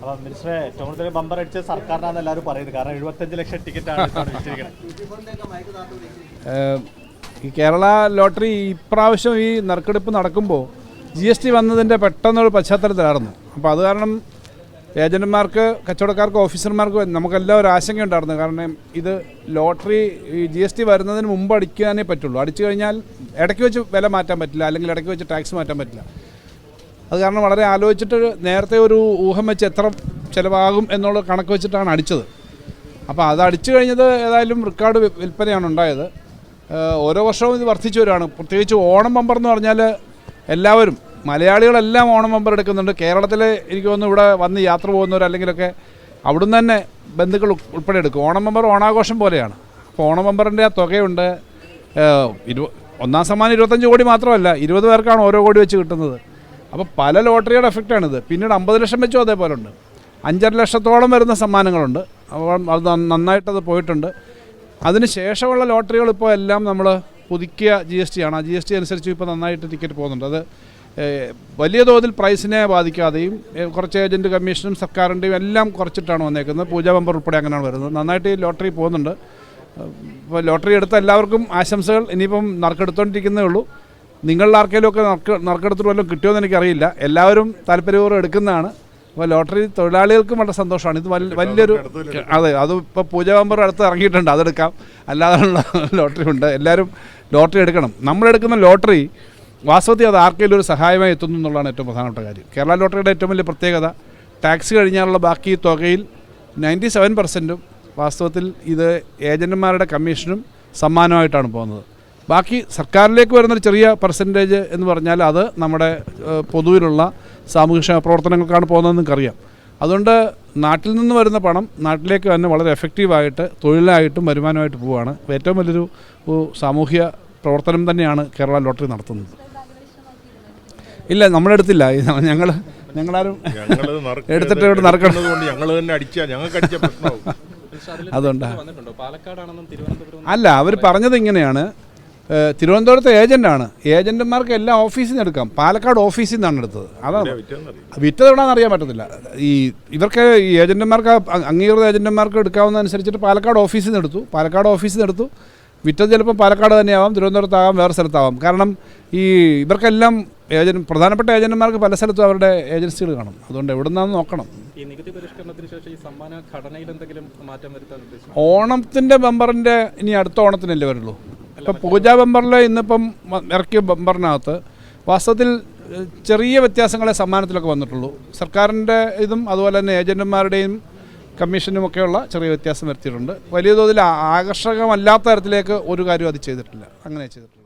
അപ്പോൾ മിനിസ്റ്ററെ ഏറ്റവും കൂടുതൽ ബമ്പർ അടിച്ച് സർക്കാരിനാണെന്ന് എല്ലാവരും പറയുന്നത്. കാരണം 75 ലക്ഷം ടിക്കറ്റാണ് ഈ കേരള ലോട്ടറി ഇപ്രാവശ്യം ഈ നറുക്കെടുപ്പ് നടക്കുമ്പോൾ GST വന്നതിൻ്റെ പെട്ടെന്നൊരു പശ്ചാത്തലത്തിലായിരുന്നു. അപ്പോൾ അത് കാരണം ഏജൻറ്റുമാർക്ക്, കച്ചവടക്കാർക്ക്, ഓഫീസർമാർക്ക് നമുക്കെല്ലാം ഒരു ആശങ്കയുണ്ടായിരുന്നു. കാരണം ഇത് ലോട്ടറി ഈ GST വരുന്നതിന് മുമ്പ് അടിക്കാനേ പറ്റുള്ളൂ. അടിച്ചു കഴിഞ്ഞാൽ ഇടയ്ക്ക് വെച്ച് വില മാറ്റാൻ പറ്റില്ല, അല്ലെങ്കിൽ ഇടയ്ക്ക് വെച്ച് ടാക്സ് മാറ്റാൻ പറ്റില്ല. അത് കാരണം വളരെ ആലോചിച്ചിട്ട് നേരത്തെ ഒരു ഊഹം വെച്ച് എത്ര ചിലവാകും എന്നുള്ള കണക്ക് വെച്ചിട്ടാണ് അടിച്ചത്. അപ്പോൾ അത് അടിച്ചു കഴിഞ്ഞത് ഏതായാലും റെക്കോർഡ് വിൽപ്പനയാണ് ഉണ്ടായത്. ഓരോ വർഷവും ഇത് വർദ്ധിച്ചു വരുവാണ്. പ്രത്യേകിച്ച് ഓണം ബമ്പർ എന്ന് പറഞ്ഞാൽ എല്ലാവരും, മലയാളികളെല്ലാം ഓണം ബമ്പർ എടുക്കുന്നുണ്ട്. കേരളത്തിൽ എനിക്ക് തോന്നുന്നു ഇവിടെ വന്ന് യാത്ര പോകുന്നവർ അല്ലെങ്കിലൊക്കെ അവിടുന്ന് തന്നെ ബന്ധുക്കൾ ഉൾപ്പെടെ എടുക്കും. ഓണം ബമ്പർ ഓണാഘോഷം പോലെയാണ്. അപ്പോൾ ഓണം ബമ്പറിൻ്റെ ആ തുകയുണ്ട്. ഒന്നാം സമ്മാനം 25 കോടി മാത്രമല്ല, 20 പേർക്കാണ് ഓരോ കോടി വെച്ച് കിട്ടുന്നത്. അപ്പോൾ പല ലോട്ടറിയുടെ എഫക്റ്റാണിത്. പിന്നീട് 50 ലക്ഷം വെച്ചും അതേപോലെ ഉണ്ട്. 5.5 ലക്ഷത്തോളം വരുന്ന സമ്മാനങ്ങളുണ്ട്. അപ്പോൾ അത് നന്നായിട്ടത് പോയിട്ടുണ്ട്. അതിന് ശേഷമുള്ള ലോട്ടറികൾ ഇപ്പോൾ എല്ലാം നമ്മൾ പുതുക്കിയ GST ആണ്. ആ GST അനുസരിച്ച് ഇപ്പോൾ നന്നായിട്ട് ടിക്കറ്റ് പോകുന്നുണ്ട്. അത് വലിയ തോതിൽ പ്രൈസിനെ ബാധിക്കാതെയും കുറച്ച് ഏജൻറ്റ് കമ്മീഷനും സർക്കാരിൻ്റെയും എല്ലാം കുറച്ചിട്ടാണ് വന്നേക്കുന്നത്. പൂജാ ബമ്പർ ഉൾപ്പെടെ അങ്ങനെയാണ് വരുന്നത്. നന്നായിട്ട് ഈ ലോട്ടറി പോകുന്നുണ്ട്. ഇപ്പോൾ ലോട്ടറി എടുത്ത എല്ലാവർക്കും ആശംസകൾ. ഇനിയിപ്പം നറുക്കെടുത്തോണ്ടിരിക്കുന്നേ ഉള്ളൂ. നിങ്ങളുടെ ആർക്കെങ്കിലുമൊക്കെ നറുക്കെടുത്തിട്ട് വല്ലതും കിട്ടുമെന്ന് എനിക്കറിയില്ല. എല്ലാവരും താല്പര്യപൂർവ്വം എടുക്കുന്നതാണ്. അപ്പോൾ ലോട്ടറി തൊഴിലാളികൾക്കും വളരെ സന്തോഷമാണ്. ഇത് വലിയൊരു, അതെ, അത് ഇപ്പോൾ പൂജാ ബമ്പർ അടുത്ത് ഇറങ്ങിയിട്ടുണ്ട്, അതെടുക്കാം. അല്ലാതെയുള്ള ലോട്ടറി ഉണ്ട്. എല്ലാവരും ലോട്ടറി എടുക്കണം. നമ്മളെടുക്കുന്ന ലോട്ടറി വാസ്തവത്തിൽ അത് ആർക്കെങ്കിലും ഒരു സഹായമായി എത്തുന്നു എന്നുള്ളതാണ് ഏറ്റവും പ്രധാനപ്പെട്ട കാര്യം. കേരള ലോട്ടറിയുടെ ഏറ്റവും വലിയ പ്രത്യേകത, ടാക്സ് കഴിഞ്ഞാലുള്ള ബാക്കി തുകയിൽ 97% വാസ്തവത്തിൽ ഇത് ഏജൻറ്റുമാരുടെ കമ്മീഷനും സമ്മാനമായിട്ടാണ് പോകുന്നത്. ബാക്കി സർക്കാരിലേക്ക് വരുന്നൊരു ചെറിയ പെർസെൻറ്റേജ് എന്ന് പറഞ്ഞാൽ അത് നമ്മുടെ പൊതുവിലുള്ള സാമൂഹ്യക്ഷേമ പ്രവർത്തനങ്ങൾക്കാണ് പോകുന്നതെന്ന് നിങ്ങൾക്കറിയാം. അതുകൊണ്ട് നാട്ടിൽ നിന്ന് വരുന്ന പണം നാട്ടിലേക്ക് തന്നെ വളരെ എഫക്റ്റീവായിട്ട് തൊഴിലായിട്ടും വരുമാനമായിട്ട് പോവുകയാണ്. ഏറ്റവും വലിയൊരു സാമൂഹ്യ പ്രവർത്തനം തന്നെയാണ് കേരള ലോട്ടറി നടത്തുന്നത്. ഇല്ല, നമ്മളെടുത്തില്ല. ഞങ്ങളാരും എടുത്തിട്ട് ഇവിടെ നടക്കണം. അതുകൊണ്ടാണ്. അല്ല, അവർ പറഞ്ഞത് ഇങ്ങനെയാണ്. തിരുവനന്തപുരത്തെ ഏജൻ്റാണ്. ഏജൻറ്റുമാർക്ക് എല്ലാ ഓഫീസിൽ നിന്ന് എടുക്കാം. പാലക്കാട് ഓഫീസിൽ നിന്നാണ് എടുത്തത്. അതാണ് വിറ്റത് എവിടെയാണെന്ന് അറിയാൻ പറ്റത്തില്ല. ഇവർക്ക് ഈ ഏജൻറ്റുമാർക്ക്, അംഗീകൃത ഏജൻറ്റുമാർക്ക് എടുക്കാവുന്നതനുസരിച്ചിട്ട് പാലക്കാട് ഓഫീസിൽ നിന്ന് എടുത്തു. പാലക്കാട് ഓഫീസിൽ നിന്ന് എടുത്തു. വിറ്റത് ചിലപ്പോൾ പാലക്കാട് തന്നെയാവാം, തിരുവനന്തപുരത്താവാം, വേറെ സ്ഥലത്താവാം. കാരണം ഇവർക്കെല്ലാം പ്രധാനപ്പെട്ട ഏജൻറ്റുമാർക്ക് പല സ്ഥലത്തും അവരുടെ ഏജൻസികൾ കാണും. അതുകൊണ്ട് എവിടെ നിന്നാണെന്ന് നോക്കണം. ഓണത്തിൻ്റെ ബമ്പറിൻ്റെ ഇനി അടുത്ത ഓണത്തിനല്ലേ വരുള്ളൂ. ഇപ്പം പൂജാ ബമ്പറിൽ ഇന്നിപ്പം ഇറക്കിയ ബമ്പറിനകത്ത് വാസ്തവത്തിൽ ചെറിയ വ്യത്യാസങ്ങളെ സമ്മാനത്തിലൊക്കെ വന്നിട്ടുള്ളൂ. സർക്കാരിൻ്റെ ഇതും അതുപോലെ തന്നെ ഏജൻറ്റുമാരുടെയും കമ്മീഷനുമൊക്കെയുള്ള ചെറിയ വ്യത്യാസം വരുത്തിയിട്ടുണ്ട്. വലിയ തോതിൽ ആകർഷകമല്ലാത്ത തരത്തിലേക്ക് ഒരു കാര്യം അത് ചെയ്തിട്ടില്ല. അങ്ങനെ ചെയ്തിട്ടില്ല.